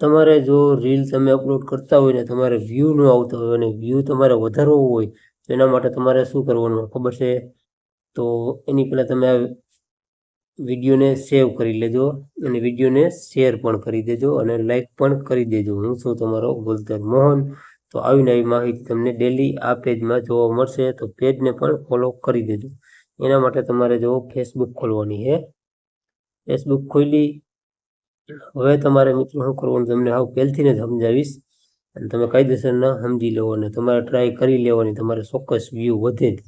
તમારે જો રીલ તમે અપલોડ કરતા હોય ને તમારે વ્યૂ ન આવતો હોય અને વ્યૂ તમારે વધારવો હોય તો એના માટે તમારે શું કરવાનું ખબર છે? તો એની પહેલાં તમે આ વિડીયોને સેવ કરી લેજો અને વિડીયોને શેર પણ કરી દેજો અને લાઈક પણ કરી દેજો. હું છું તમારો ગુલતર મોહન. તો આવીને આવી માહિતી તમને ડેલી આ પેજમાં જોવા મળશે, તો પેજને પણ ફોલો કરી દેજો. એના માટે તમારે જો ફેસબુક ખોલવાની છે. ફેસબુક ખોલી હવે તમારે મિત્રો શું કરવાનું તમને હાવ પહેલથી જ સમજાવીશ અને તમે કાયદેસરના સમજી લેવો અને તમારે ટ્રાય કરી લેવાની. તમારે ચોક્કસ વ્યૂ વધે જ.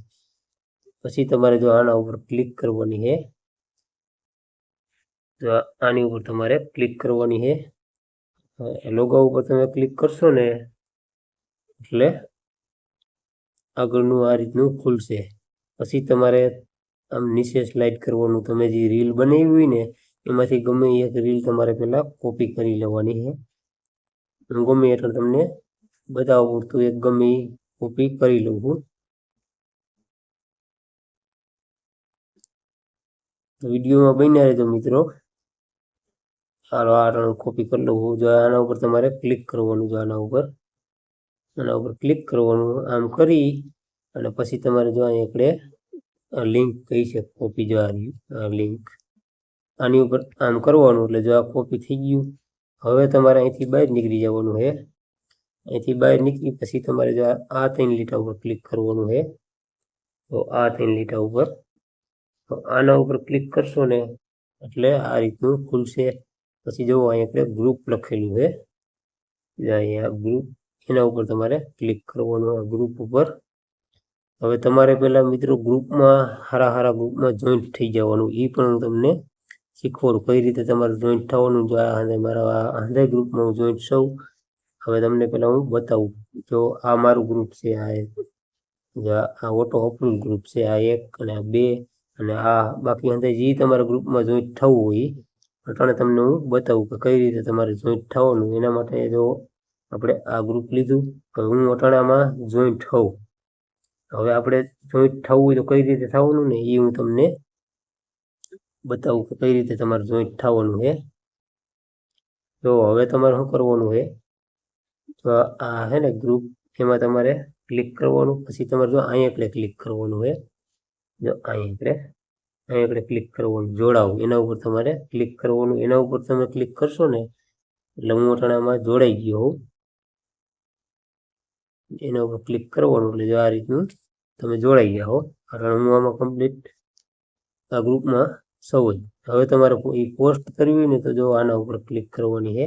પછી તમારે જો આના ઉપર ક્લિક કરવાની છે, તો આની ઉપર તમારે ક્લિક કરવાની છે. લોગો ઉપર તમે ક્લિક કરશો ને એટલે આગળનું આ રીતનું ખુલશે. પછી તમારે આમ નીચે સ્લાઇડ કરવાનું. તમે જે રીલ બનાવી હોય ને એમાંથી ગમે એક રીલ તમારે પહેલાં કોપી કરી લેવાની છે. હું ગમે એટલે તમને બતાવવા પૂરતું એક ગમે એ કોપી કરી લઉં છું. વિડીયોમાં બન્યા રહેજો મિત્રો. ચાલો આ કોપી કરી લઉં છું. જો આના ઉપર તમારે ક્લિક કરવાનું. જો આના ઉપર ક્લિક કરવાનું. આમ કરી અને પછી તમારે જો અહીં આપણે લિંક કહી છે કોપી. જો આ લિંક આની ઉપર આમ કરવાનું એટલે જો આ કોપી થઈ ગયું. હવે તમારે અહીંથી બહાર નીકળી જવાનું છે. અહીંથી બહાર નીકળી પછી તમારે જો આ 3 લીટા ઉપર ક્લિક કરવાનું છે. તો આ 3 લીટા ઉપર આના ઉપર ક્લિક કરશો ને એટલે આ રીતનું ખુલશે. પછી જો અહીં આપણે ગ્રુપ લખેલું છે, અહીંયા ગ્રુપ, એના ઉપર તમારે ક્લિક કરવાનું. આ ગ્રુપ ઉપર હવે તમારે પહેલાં મિત્રો ગ્રુપમાં સારા ગ્રુપમાં જોઈન્ટ થઈ જવાનું. એ પણ હું તમને શીખવાડું કઈ રીતે તમારે જોઈન્ટ થવાનું. જો આ મારા આંધ્રા ગ્રુપમાં હું જોઈન્ટ છું. હવે તમને પહેલાં હું બતાવું. જો આ મારું ગ્રુપ છે, આ ઓટો અપ્રૂવ ગ્રુપ છે, આ 1 અને આ 2 અને આ બાકી અંદર જે તમારા ગ્રુપમાં જોઈન્ટ થવું હોય એટલે તમને હું બતાવું કે કઈ રીતે તમારે જોઈન્ટ થવાનું. એના માટે જો આપણે આ ગ્રુપ લીધું. હવે હું અટાણામાં જોઈન્ટ થવું. હવે આપણે જોઈન્ટ થવું હોય તો કઈ રીતે થવાનું ને એ હું તમને બતાવું કે કઈ રીતે તમારે જોઈન્ટ થવાનું છે. તો હવે તમારે શું કરવાનું છે, તો આ છે ને ગ્રુપ, એમાં તમારે ક્લિક કરવાનું. પછી તમારે જો અહીંયા આપણે ક્લિક કરવાનું છે. જો અહીંયા આપણે ક્લિક કરવાનું, જોડાવું, એના ઉપર તમારે ક્લિક કરવાનું. એના ઉપર તમે ક્લિક કરશો ને એટલે હું અટાણામાં જોડાઈ ગયો હોઉં. એના ઉપર ક્લિક કરવાનું એટલે જો આ રીતનું તમે જોડાઈ ગયા હો. કારણ હું આમાં કમ્પ્લીટ આ ગ્રુપમાં સૌ જ. હવે તમારે એ પોસ્ટ કરવી હોય ને તો જો આના ઉપર ક્લિક કરવાની છે.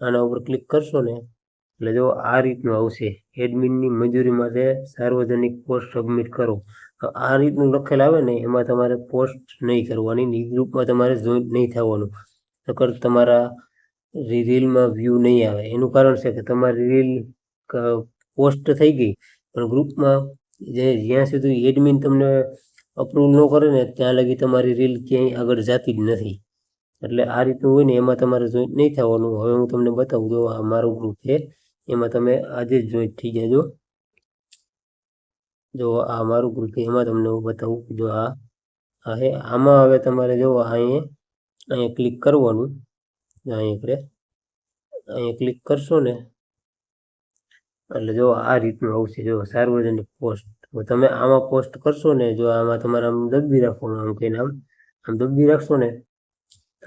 આના ઉપર ક્લિક કરશો ને એટલે જો આ રીતનું આવશે, એડમિનની મંજૂરી માટે સાર્વજનિક પોસ્ટ સબમિટ કરો. તો આ રીતનું લખેલ આવે ને એમાં તમારે પોસ્ટ નહીં કરવાની. એ ગ્રુપમાં તમારે જોઈન્ટ નહીં થવાનું. નકર તમારા રીલમાં વ્યૂ નહીં આવે. એનું કારણ છે કે તમારી રીલ પોસ્ટ થઈ ગઈ પણ ગ્રુપમાં જ્યાં સુધી એડમિન તમને અપ્રૂવ ન કરે ને ત્યાં લગી તમારી રીલ ક્યાંય આગળ જતી જ નથી. એટલે આ રીતનું હોય ને એમાં તમારે જોઈન્ટ નહીં થવાનું. હવે હું તમને બતાવું. જો આ મારું ગ્રુપ છે, એમાં તમે આજે જ જોઈન્ટ થઈ જજો. જો આ મારું ગ્રુપ છે એમાં તમને હું બતાવું. જો આ છે, આમાં હવે તમારે જો અહીંયા ક્લિક કરવાનું. અહીંયા ક્લિક કરશો ને એટલે જો આ રીતનું આવશે. જો સાર્વજનિક પોસ્ટ. તમે આમાં પોસ્ટ કરશો ને જો આમાં તમારે આમ દબી રાખવાનું. આમ કહીને આમ દબી રાખશો ને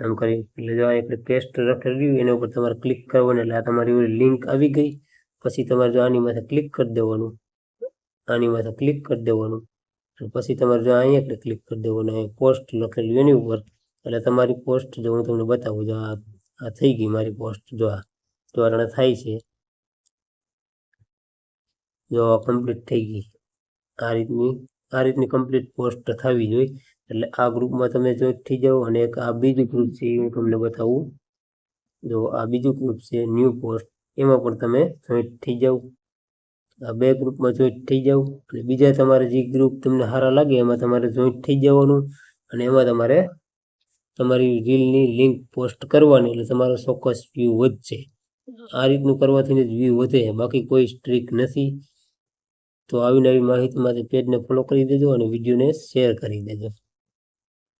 આમ કરી એટલે જો આપણે પેસ્ટ લખેલું એના ઉપર તમારે ક્લિક કરવાનું એટલે આ તમારી લિંક આવી ગઈ. પછી તમારે જો આની માથે ક્લિક કરી દેવાનું. આની માથે ક્લિક કરી દેવાનું. પછી તમારે જો અહીંયા આપણે ક્લિક કરી દેવાનું. અહીંયા પોસ્ટ લખેલું એની ઉપર એટલે તમારી પોસ્ટ જો હું તમને બતાવું. જો આ થઈ ગઈ મારી પોસ્ટ. જો આ દ્વારા થાય છે. જો કમ્પ્લીટ થઈ ગઈ. આ રીતની કમ્પ્લીટ પોસ્ટ થવી જોઈએ. એટલે આ ગ્રુપમાં તમે જોઈન્ટ થઈ જાઓ. અને એક આ બીજું ગ્રુપ છે એ હું તમને બતાવું. જો આ બીજું ગ્રુપ છે ન્યૂ પોસ્ટ, એમાં પણ તમે જોઈન્ટ થઈ જાઓ. આ 2 ગ્રુપમાં જોઈન્ટ થઈ જાઓ. અને બીજા તમારે જે ગ્રુપ તમને સારા લાગે એમાં તમારે જોઈન્ટ થઈ જવાનું. અને એમાં તમારે તમારી રીલની લિંક પોસ્ટ કરવાની એટલે તમારો ચોક્કસ વ્યૂ વધશે. આ રીતનું કરવાથી જ વ્યૂ વધે, બાકી કોઈ સ્ટ્રીક નથી. તો આવી નવી માહિતી માટે પેજને ફોલો કરી દેજો અને વિડીયોને શેર કરી દેજો.